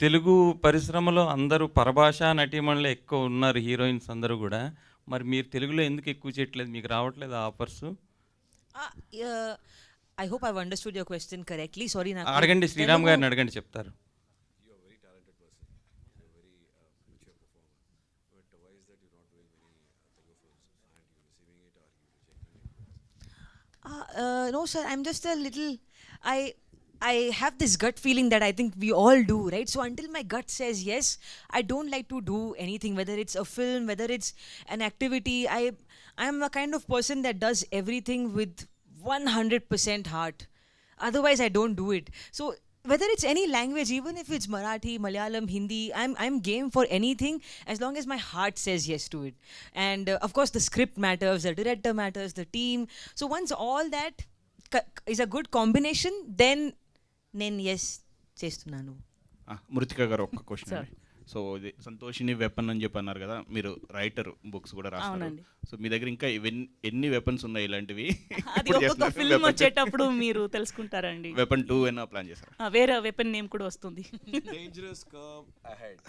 తెలుగు పరిశ్రమలో అందరూ పరభాషా నటీమణులే ఎక్కువ ఉన్నారు, హీరోయిన్స్ అందరూ కూడా. మరి మీరు తెలుగులో ఎందుకు ఎక్కువ చేయట్లేదు? మీకు రావట్లేదు offers? Yeah, I hope I've understood your question correctly. Sorry, నాకు అడగండి, శ్రీరామ్ తెలుగు- గారిని అడగండి, చెప్తారు. No, sir. I'm just a little. I have this gut feeling that I think we all do, right? So until my gut says yes, I don't like to do anything. Whether it's a film, whether it's an activity, I'm a kind of person that does everything with 100% heart. Otherwise, I don't do it. So whether it's any language, even if it's Marathi, Malayalam, Hindi, I'm game for anything as long as my heart says yes to it. And of course, the script matters, the director matters, the team. So once all that is a good combination, then yes చేస్తున్నాను. మృతిక గారు ఒక్క question Sir. అండి. So ఇది Santoshini weapon అని చెప్పి అన్నారు కదా, మీరు రైటర్, బుక్స్ కూడా రాస్తారు. అవునండి. సో మీ దగ్గర ఇంకా ఎన్ని వెపన్స్ ఉన్నాయి ఇలాంటివి? అది ఒక్కొక్క ఫిల్మ్ వచ్చేటప్పుడు మీరు తెలుసుకుంటారండి. వెపన్ 2 అయినా ప్లాన్ చేశారు? వేరే వెపన్ నేమ్ కూడా వస్తుంది. Dangerous curve ahead.